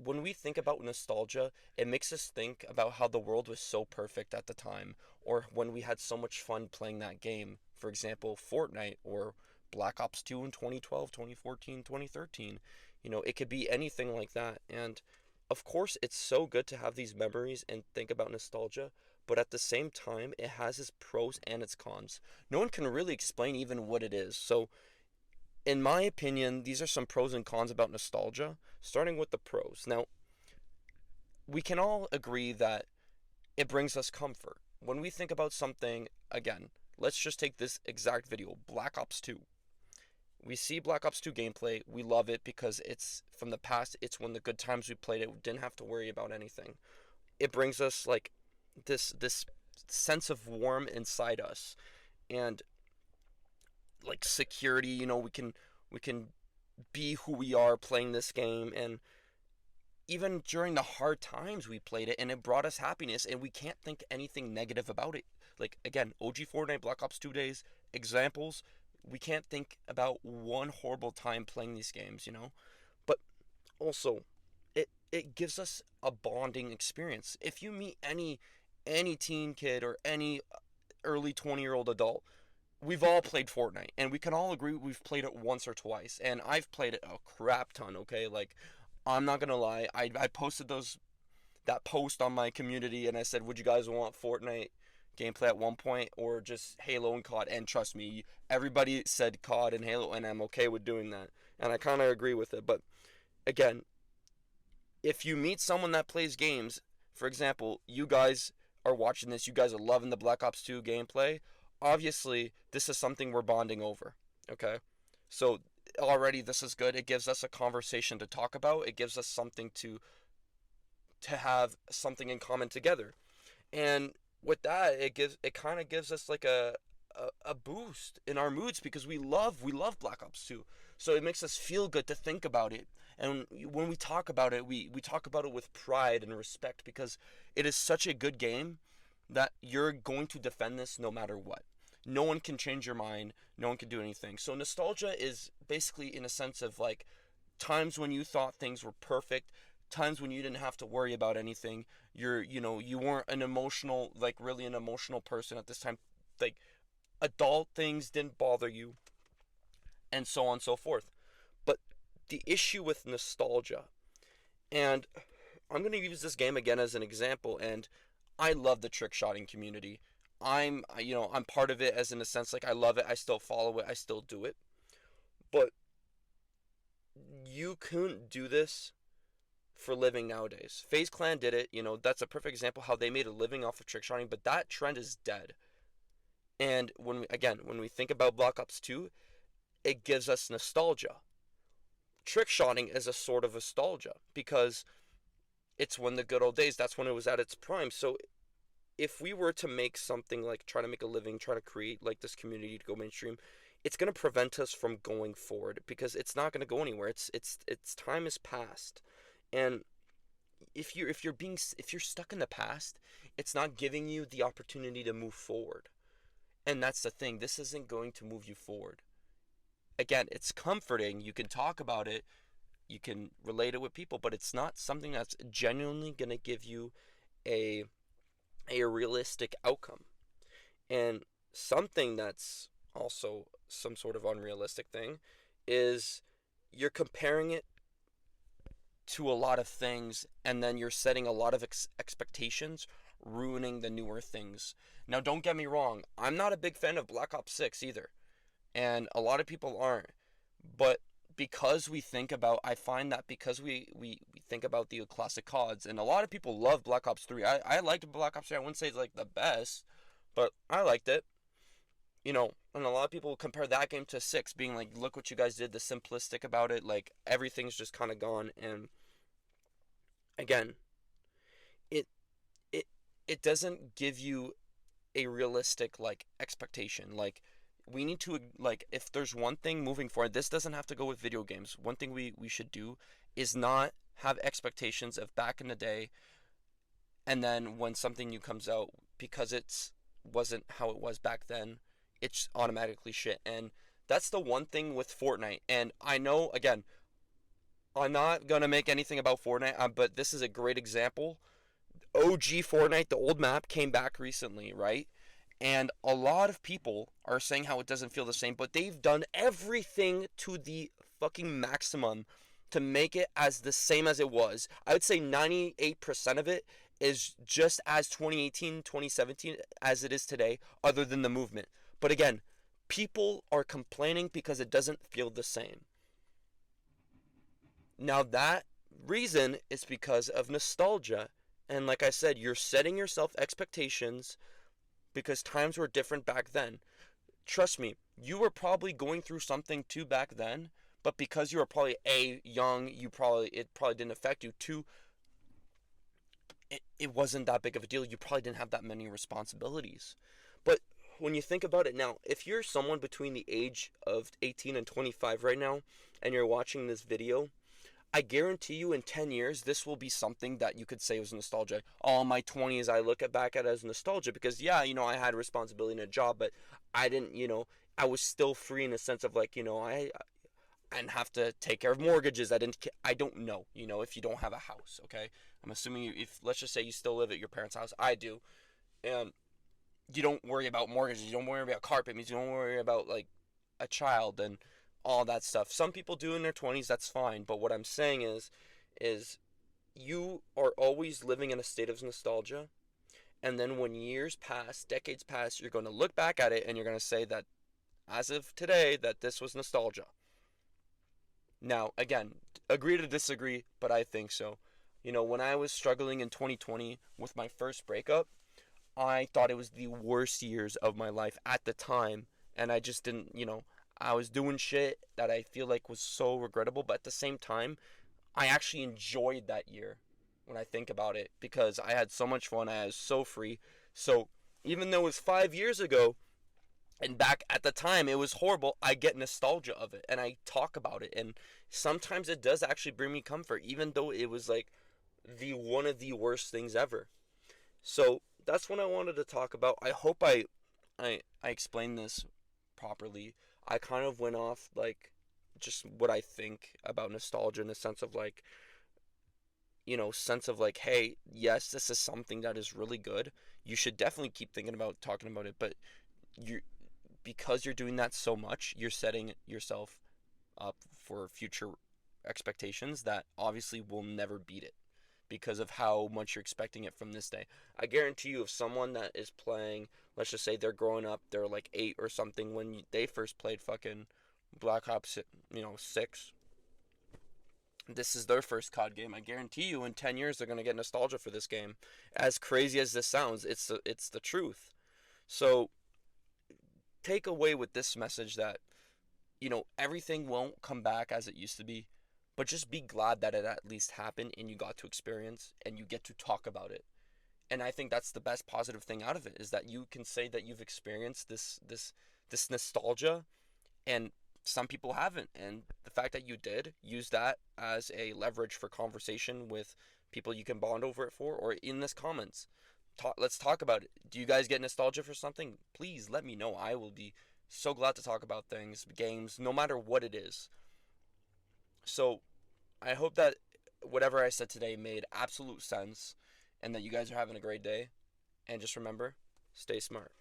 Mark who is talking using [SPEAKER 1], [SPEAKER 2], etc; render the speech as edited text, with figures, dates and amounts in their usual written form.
[SPEAKER 1] when we think about nostalgia, it makes us think about how the world was so perfect at the time, or when we had so much fun playing that game. For example, Fortnite or Black Ops 2 in 2012, 2014, 2013. It could be anything like that. And of course, it's so good to have these memories and think about nostalgia, but at the same time, it has its pros and its cons. No one can really explain even what it is. So, in my opinion, these are some pros and cons about nostalgia, starting with the pros. Now, we can all agree that it brings us comfort. When we think about something, again, let's just take this exact video, Black Ops 2. We see Black Ops 2 gameplay, we love it because it's from the past, it's when the good times we played it, we didn't have to worry about anything. It brings us like this sense of warmth inside us and like security, we can be who we are playing this game, and even during the hard times we played it and it brought us happiness and we can't think anything negative about it. Like again, OG Fortnite, Black Ops 2 days, examples, we can't think about one horrible time playing these games. But also it gives us a bonding experience. If you meet any teen kid or any early 20-year-old adult, we've all played Fortnite, and we can all agree we've played it once or twice. And I've played it a crap ton. Okay, like I'm not gonna lie, I posted that post on my community, and I said, would you guys want Fortnite gameplay at one point or just Halo and COD? And trust me, everybody said COD and Halo, and I'm okay with doing that, and I kind of agree with it. But again, if you meet someone that plays games, for example, you guys are watching this, you guys are loving the Black Ops 2 gameplay, obviously this is something we're bonding over, okay? So already this is good. It gives us a conversation to talk about. It gives us something to have something in common together. And with that, it kind of gives us like a boost in our moods because we love Black Ops 2. So it makes us feel good to think about it. And when we talk about it, we talk about it with pride and respect because it is such a good game that you're going to defend this no matter what. No one can change your mind. No one can do anything. So nostalgia is basically in a sense of like times when you thought things were perfect, times when you didn't have to worry about anything. You weren't an emotional, like really an emotional person at this time. Like adult things didn't bother you, and so on and so forth. But the issue with nostalgia, and I'm going to use this game again as an example, and I love the trick shotting community. I'm part of it as in a sense like I love it. I still follow it. I still do it. But you couldn't do this for living nowadays. FaZe Clan did it. That's a perfect example how they made a living off of trick shotting, but that trend is dead. And when we think about Black Ops 2, it gives us nostalgia. Trick shotting is a sort of nostalgia because it's when the good old days, that's when it was at its prime. So if we were to make something like try to make a living, try to create like this community to go mainstream, it's going to prevent us from going forward because it's not going to go anywhere. It's time is past. And if you're stuck in the past, it's not giving you the opportunity to move forward. And that's the thing. This isn't going to move you forward. Again, it's comforting. You can talk about it. You can relate it with people, but it's not something that's genuinely going to give you a realistic outcome. And something that's also some sort of unrealistic thing is you're comparing it to a lot of things, and then you're setting a lot of expectations, ruining the newer things. Now, don't get me wrong, I'm not a big fan of Black Ops 6 either, and a lot of people aren't. But because we think about, I find that because we think about the classic CODs, and a lot of people love Black Ops 3. I liked Black Ops 3. I wouldn't say it's like the best, but I liked it. And a lot of people compare that game to 6, being like, look what you guys did, the simplistic about it, like everything's just kind of gone. And again, it it it doesn't give you a realistic like expectation. Like we need to, like, if there's one thing moving forward, this doesn't have to go with video games. One thing we should do is not have expectations of back in the day, and then when something new comes out, because it's wasn't how it was back then, it's automatically shit. And that's the one thing with Fortnite. And I know, again, I'm not gonna make anything about Fortnite, but this is a great example. OG Fortnite, the old map, came back recently, right? And a lot of people are saying how it doesn't feel the same, but they've done everything to the fucking maximum to make it as the same as it was. I would say 98% of it is just as 2018, 2017 as it is today, other than the movement. But again, people are complaining because it doesn't feel the same. Now, that reason is because of nostalgia. And like I said, you're setting yourself expectations because times were different back then. Trust me, you were probably going through something too back then, but because you were probably A, young, it probably didn't affect you. Two, it wasn't that big of a deal. You probably didn't have that many responsibilities. But when you think about it now, if you're someone between the age of 18 and 25 right now, and you're watching this video, I guarantee you in 10 years, this will be something that you could say was nostalgia. All my 20s, I look back at it as nostalgia because, yeah, I had a responsibility in a job, but I didn't, I was still free in a sense of like, I didn't have to take care of mortgages. I don't know, if you don't have a house, okay? I'm assuming if, let's just say you still live at your parents' house, I do, and you don't worry about mortgages, you don't worry about carpet means you don't worry about, like, a child and all that stuff. Some people do in their 20s, that's fine, but what I'm saying is you are always living in a state of nostalgia, and then when years pass, decades pass, you're going to look back at it and you're going to say that as of today that this was nostalgia. Now, again, agree to disagree, but I think so. When I was struggling in 2020 with my first breakup, I thought it was the worst years of my life at the time, and I just didn't, I was doing shit that I feel like was so regrettable, but at the same time, I actually enjoyed that year when I think about it because I had so much fun, I was so free. So, even though it was 5 years ago, and back at the time it was horrible, I get nostalgia of it and I talk about it, and sometimes it does actually bring me comfort even though it was like the one of the worst things ever. So that's what I wanted to talk about. I hope I explained this properly. I kind of went off like just what I think about nostalgia in the sense of like, sense of like, hey, yes, this is something that is really good. You should definitely keep thinking about talking about it, but you because you're doing that so much, you're setting yourself up for future expectations that obviously will never beat it because of how much you're expecting it from this day. I guarantee you, if someone that is playing, let's just say they're growing up, they're like 8 or something when they first played fucking Black Ops, 6. This is their first COD game. I guarantee you, in 10 years, they're gonna get nostalgia for this game. As crazy as this sounds, it's the truth. So take away with this message that everything won't come back as it used to be, but just be glad that it at least happened and you got to experience and you get to talk about it. And I think that's the best positive thing out of it is that you can say that you've experienced this nostalgia, and some people haven't. And the fact that you did, use that as a leverage for conversation with people you can bond over it for, or in this comments. Let's talk about it. Do you guys get nostalgia for something? Please let me know. I will be so glad to talk about things, games, no matter what it is. So I hope that whatever I said today made absolute sense and that you guys are having a great day. And just remember, stay smart.